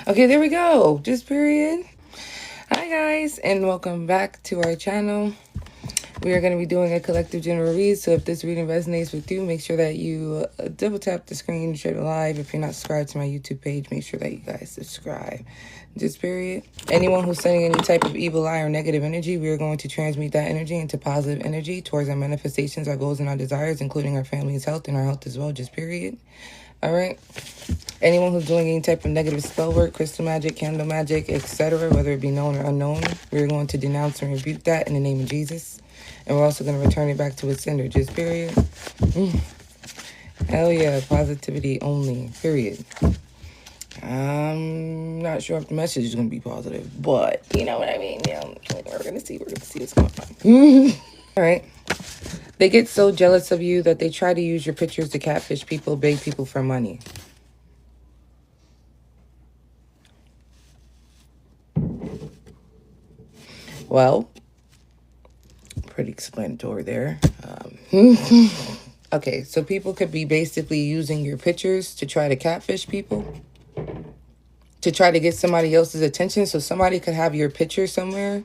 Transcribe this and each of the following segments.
Okay, there we go. Just period. Hi guys, and welcome back to our channel. We are going to be doing a collective general read, so if this reading resonates with you, make sure that you double tap the screen, share it live. If you're not subscribed to my YouTube page, make sure that you guys subscribe. Just period. Anyone who's sending any type of evil eye or negative energy, we are going to transmute that energy into positive energy towards our manifestations, our goals, and our desires, including our family's health and our health as well. Just period. All right. Anyone who's doing any type of negative spell work, crystal magic, candle magic, etc., whether it be known or unknown, we're going to denounce and rebuke that in the name of Jesus. And we're also going to return it back to its sender, just period. Hell yeah, positivity only, period. I'm not sure if the message is going to be positive, but you know what I mean. Yeah, we're going to see what's going on. All right. They get so jealous of you that they try to use your pictures to catfish people, beg people for money. Well, pretty explanatory there. Okay, so people could be basically using your pictures to try to catfish people, to try to get somebody else's attention. So somebody could have your picture somewhere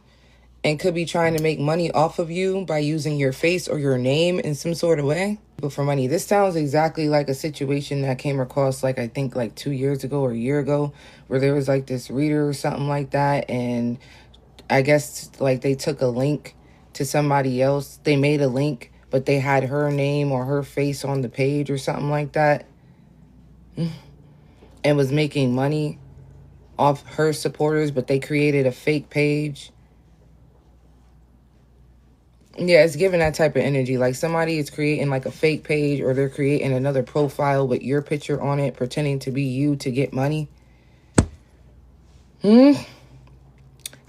and could be trying to make money off of you by using your face or your name in some sort of way. But for money, this sounds exactly like a situation that I came across, like I think like 2 years ago or a year ago, where there was like this reader or something like that. And I guess like they took a link to somebody else. They made a link, but they had her name or her face on the page or something like that, and was making money off her supporters, but they created a fake page. Yeah, it's giving that type of energy. Like somebody is creating like a fake page, or they're creating another profile with your picture on it, pretending to be you to get money.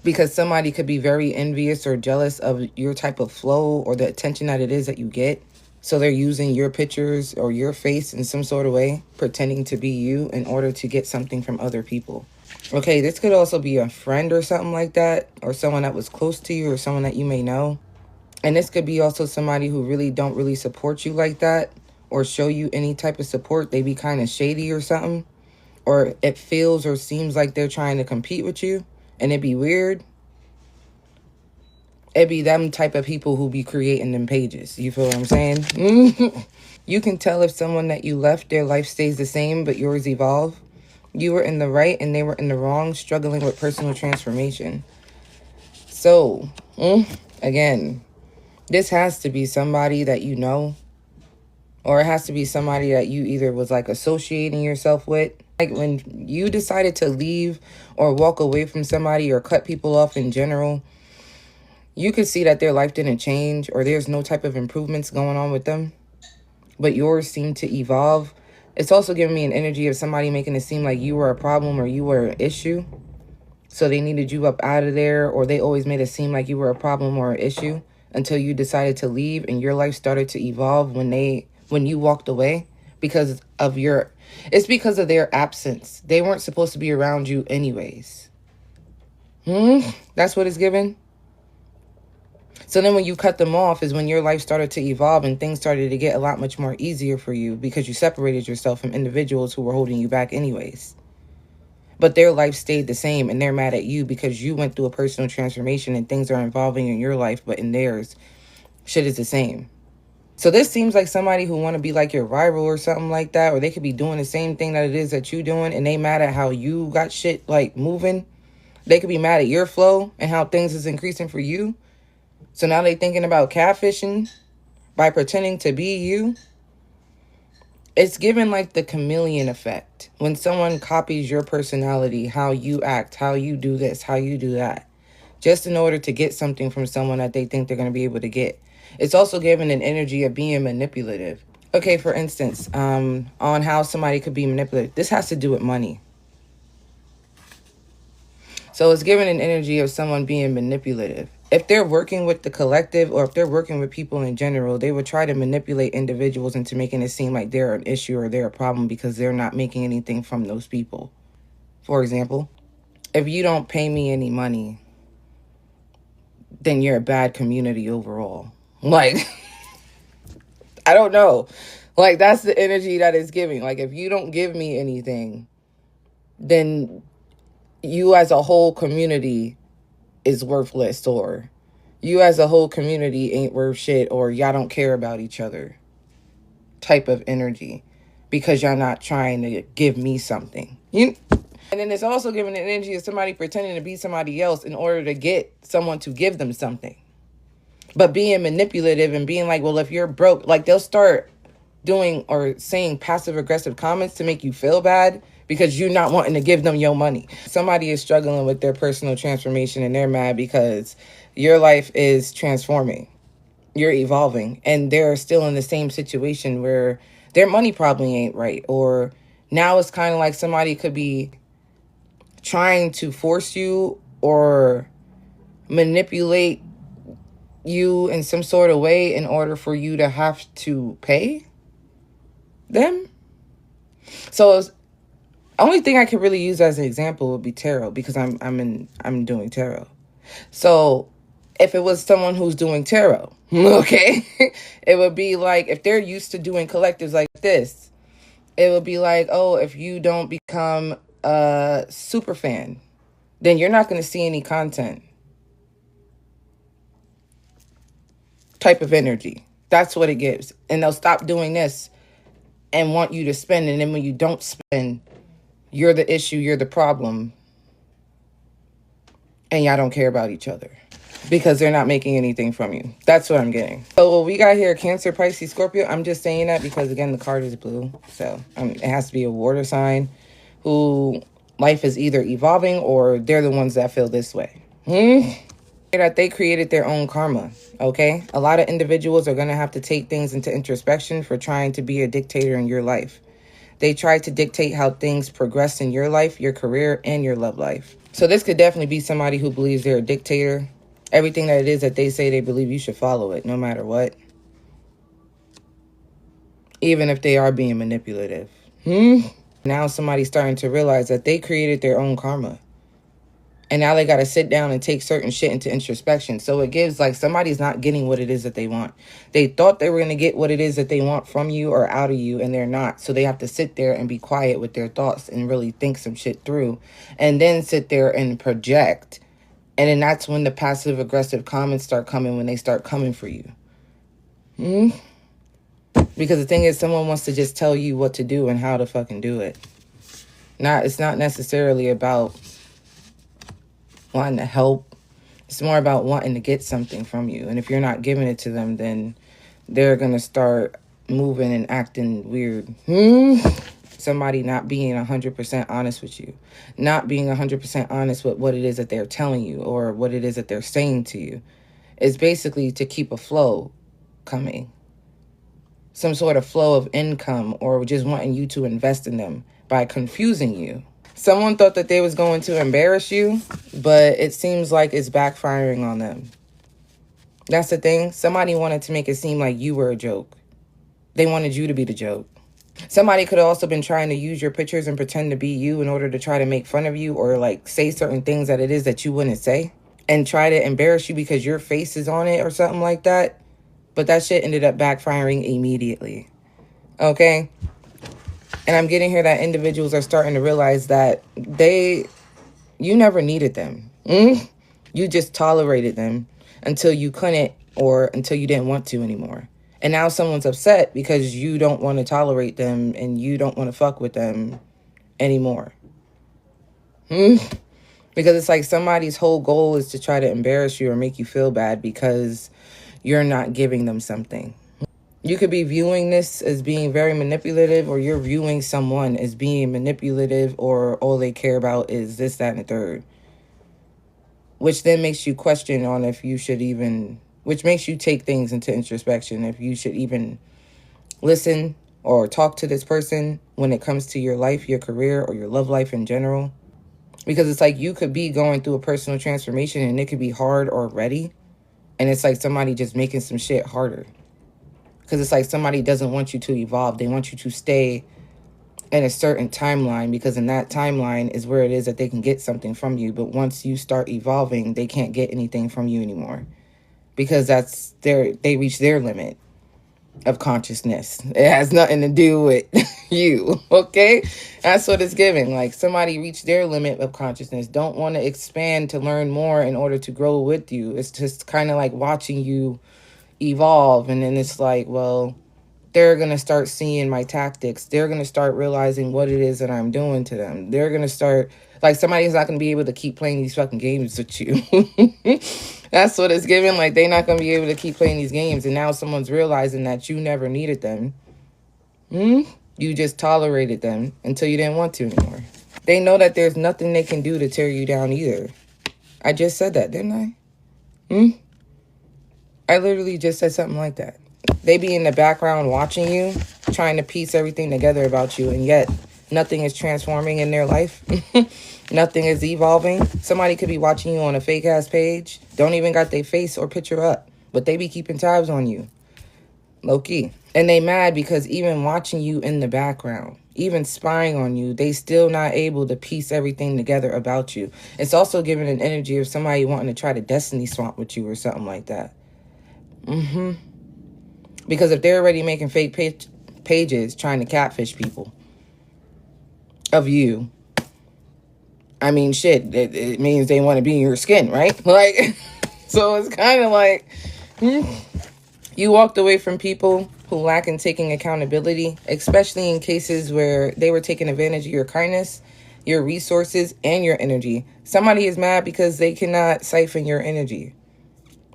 Because somebody could be very envious or jealous of your type of flow or the attention that it is that you get. So they're using your pictures or your face in some sort of way, pretending to be you in order to get something from other people. Okay, this could also be a friend or something like that, or someone that was close to you or someone that you may know. And this could be also somebody who really don't really support you like that or show you any type of support. They be kind of shady or something. Or it feels or seems like they're trying to compete with you, and it'd be weird. It'd be them type of people who be creating them pages. You feel what I'm saying? You can tell if someone that you left, their life stays the same, but yours evolve. You were in the right and they were in the wrong, struggling with personal transformation. So, again, this has to be somebody that you know, or it has to be somebody that you either was like associating yourself with. Like when you decided to leave or walk away from somebody or cut people off in general, you could see that their life didn't change or there's no type of improvements going on with them, but yours seemed to evolve. It's also giving me an energy of somebody making it seem like you were a problem or you were an issue. So they needed you up out of there, or they always made it seem like you were a problem or an issue until you decided to leave and your life started to evolve when you walked away because of it's because of their absence. They weren't supposed to be around you anyways. That's what it's given. So then when you cut them off is when your life started to evolve and things started to get a lot much more easier for you because you separated yourself from individuals who were holding you back anyways. But their life stayed the same and they're mad at you because you went through a personal transformation and things are evolving in your life, but in theirs, shit is the same. So this seems like somebody who want to be like your rival or something like that, or they could be doing the same thing that it is that you doing and they mad at how you got shit like moving. They could be mad at your flow and how things is increasing for you. So now they thinking about catfishing by pretending to be you. It's given like the chameleon effect. When someone copies your personality, how you act, how you do this, how you do that, just in order to get something from someone that they think they're going to be able to get. It's also given an energy of being manipulative. Okay, for instance, on how somebody could be manipulative. This has to do with money. So it's given an energy of someone being manipulative. If they're working with the collective or if they're working with people in general, they would try to manipulate individuals into making it seem like they're an issue or they're a problem because they're not making anything from those people. For example, if you don't pay me any money, then you're a bad community overall. Like, I don't know. Like, that's the energy that it's giving. Like, if you don't give me anything, then you as a whole community is worthless, or you as a whole community ain't worth shit, or y'all don't care about each other type of energy because y'all not trying to give me something. And then it's also giving the energy of somebody pretending to be somebody else in order to get someone to give them something. But being manipulative and being like, well, if you're broke, like they'll start doing or saying passive aggressive comments to make you feel bad because you're not wanting to give them your money. Somebody is struggling with their personal transformation and they're mad because your life is transforming. You're evolving and they're still in the same situation where their money probably ain't right. Or now it's kind of like somebody could be trying to force you or manipulate you in some sort of way in order for you to have to pay them. So only thing I could really use as an example would be tarot, because I'm doing tarot. So if it was someone who's doing tarot, okay, it would be like, if they're used to doing collectives like this, it would be like, oh, if you don't become a super fan, then you're not going to see any content type of energy. That's what it gives. And they'll stop doing this and want you to spend. And then when you don't spend, you're the issue, you're the problem. And y'all don't care about each other because they're not making anything from you. That's what I'm getting. So we got here Cancer, Pisces, Scorpio. I'm just saying that because, again, the card is blue. So it has to be a water sign who life is either evolving or they're the ones that feel this way. That they created their own karma, okay? A lot of individuals are going to have to take things into introspection for trying to be a dictator in your life. They try to dictate how things progress in your life, your career, and your love life. So this could definitely be somebody who believes they're a dictator. Everything that it is that they say, they believe you should follow it, no matter what. Even if they are being manipulative. Now somebody's starting to realize that they created their own karma. And now they got to sit down and take certain shit into introspection. So it gives like somebody's not getting what it is that they want. They thought they were going to get what it is that they want from you or out of you, and they're not. So they have to sit there and be quiet with their thoughts and really think some shit through. And then sit there and project. And then that's when the passive aggressive comments start coming, when they start coming for you. Because the thing is, someone wants to just tell you what to do and how to fucking do it. It's not necessarily about wanting to help. It's more about wanting to get something from you. And if you're not giving it to them, then they're going to start moving and acting weird. Somebody not being 100% honest with you. Not being 100% honest with what it is that they're telling you or what it is that they're saying to you. It's basically to keep a flow coming. Some sort of flow of income, or just wanting you to invest in them by confusing you. Someone thought that they was going to embarrass you, but it seems like it's backfiring on them. That's the thing. Somebody wanted to make it seem like you were a joke. They wanted you to be the joke. Somebody could have also been trying to use your pictures and pretend to be you in order to try to make fun of you or like say certain things that it is that you wouldn't say and try to embarrass you because your face is on it or something like that. But that shit ended up backfiring immediately. Okay? And I'm getting here that individuals are starting to realize that you never needed them. You just tolerated them until you couldn't or until you didn't want to anymore. And now someone's upset because you don't want to tolerate them and you don't want to fuck with them anymore. Because it's like somebody's whole goal is to try to embarrass you or make you feel bad because you're not giving them something. You could be viewing this as being very manipulative, or you're viewing someone as being manipulative, or all they care about is this, that, and the third. Which then makes you question on if you should even, which makes you take things into introspection, if you should even listen or talk to this person when it comes to your life, your career, or your love life in general. Because it's like you could be going through a personal transformation and it could be hard already. And it's like somebody just making some shit harder. Because it's like somebody doesn't want you to evolve. They want you to stay in a certain timeline, because in that timeline is where it is that they can get something from you. But once you start evolving, they can't get anything from you anymore, because they reach their limit. of consciousness. It has nothing to do with you, okay? That's what it's giving. Like somebody reached their limit of consciousness, don't want to expand to learn more in order to grow with you. It's just kind of like watching you evolve. And then it's like, well, they're going to start seeing my tactics. They're going to start realizing what it is that I'm doing to them. They're going to start, like, somebody's not going to be able to keep playing these fucking games with you. That's what it's giving. Like, they're not going to be able to keep playing these games. And now someone's realizing that you never needed them. You just tolerated them until you didn't want to anymore. They know that there's nothing they can do to tear you down either. I just said that, didn't I? I literally just said something like that. They be in the background watching you, trying to piece everything together about you, and yet nothing is transforming in their life. Nothing is evolving. Somebody could be watching you on a fake-ass page, don't even got their face or picture up, but they be keeping tabs on you. Low-key. And they mad because even watching you in the background, even spying on you, they still not able to piece everything together about you. It's also giving an energy of somebody wanting to try to destiny swamp with you or something like that. Because if they're already making fake pages trying to catfish people of you, I mean, shit, it means they want to be in your skin, right? Like, so it's kind of like, you walked away from people who lack in taking accountability, especially in cases where they were taking advantage of your kindness, your resources, and your energy. Somebody is mad because they cannot siphon your energy.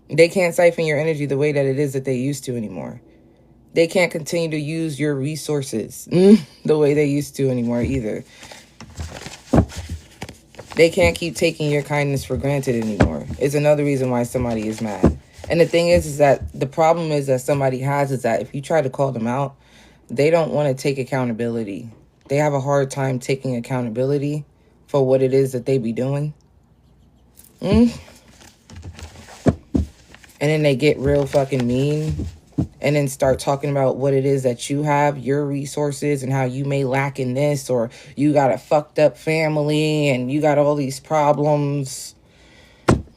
They can't siphon your energy the way that it is that they used to anymore. They can't continue to use your resources the way they used to anymore either. They can't keep taking your kindness for granted anymore. It's another reason why somebody is mad. And the thing is that the problem is that somebody has is that if you try to call them out, they don't want to take accountability. They have a hard time taking accountability for what it is that they be doing. And then they get real fucking mean and then start talking about what it is that you have, your resources, and how you may lack in this, or you got a fucked up family and you got all these problems.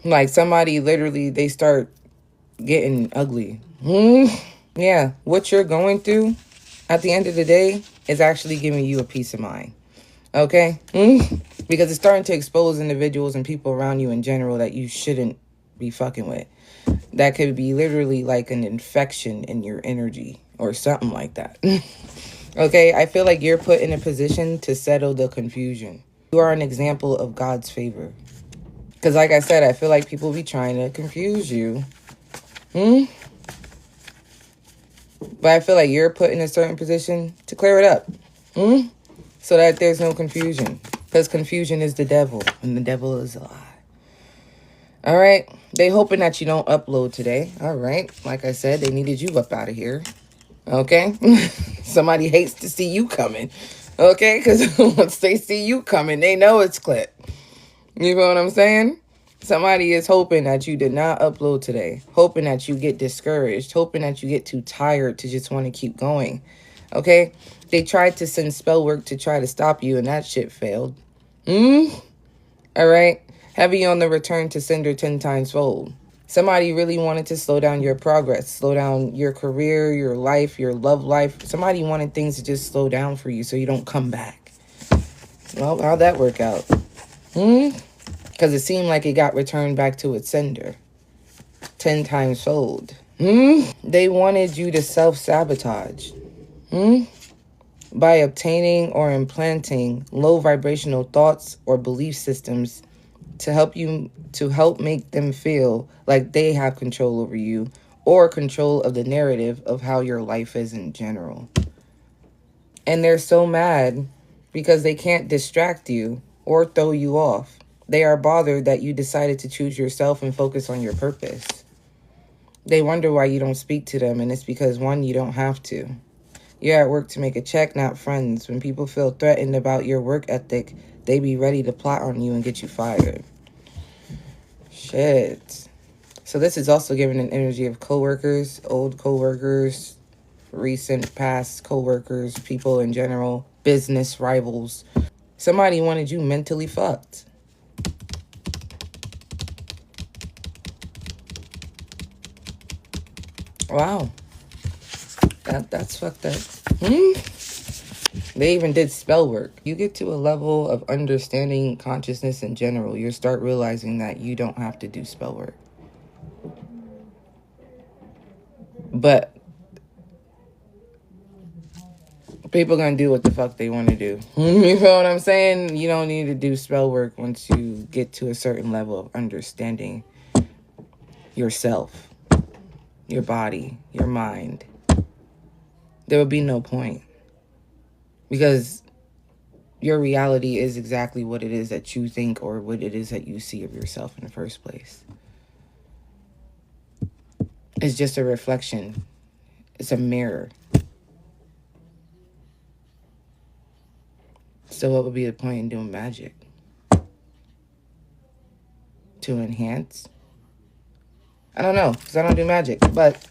Like somebody literally, they start getting ugly. Yeah, what you're going through at the end of the day is actually giving you a peace of mind. Okay? Because it's starting to expose individuals and people around you in general that you shouldn't be fucking with. That could be literally like an infection in your energy or something like that. Okay, I feel like you're put in a position to settle the confusion. You are an example of God's favor. Because like I said, I feel like people be trying to confuse you. But I feel like you're put in a certain position to clear it up. So that there's no confusion. Because confusion is the devil. And the devil is a lie. All right. They hoping that you don't upload today. All right. Like I said, they needed you up out of here. Okay. Somebody hates to see you coming. Okay. Because once they see you coming, they know it's clipped. You know what I'm saying? Somebody is hoping that you did not upload today. Hoping that you get discouraged. Hoping that you get too tired to just want to keep going. Okay. They tried to send spell work to try to stop you and that shit failed. All right. Heavy on the return to sender 10 times fold. Somebody really wanted to slow down your progress, slow down your career, your life, your love life. Somebody wanted things to just slow down for you so you don't come back. Well, how'd that work out? Because it seemed like it got returned back to its sender. 10 times fold. They wanted you to self-sabotage. By obtaining or implanting low vibrational thoughts or belief systems to help make them feel like they have control over you or control of the narrative of how your life is in general. And they're so mad because they can't distract you or throw you off. They are bothered that you decided to choose yourself and focus on your purpose. They wonder why you don't speak to them, and it's because, one, you don't have to. You're at work to make a check, not friends. When people feel threatened about your work ethic, they be ready to plot on you and get you fired. Shit. So this is also giving an energy of coworkers, old coworkers, recent past coworkers, people in general, business rivals. Somebody wanted you mentally fucked. Wow. That's fucked up. They even did spell work. You get to a level of understanding consciousness in general, you start realizing that you don't have to do spell work. But people gonna do what the fuck they want to do. You know what I'm saying? You don't need to do spell work once you get to a certain level of understanding yourself, your body, your mind. There would be no point. Because your reality is exactly what it is that you think or what it is that you see of yourself in the first place. It's just a reflection. It's a mirror. So what would be the point in doing magic? To enhance? I don't know, because I don't do magic. But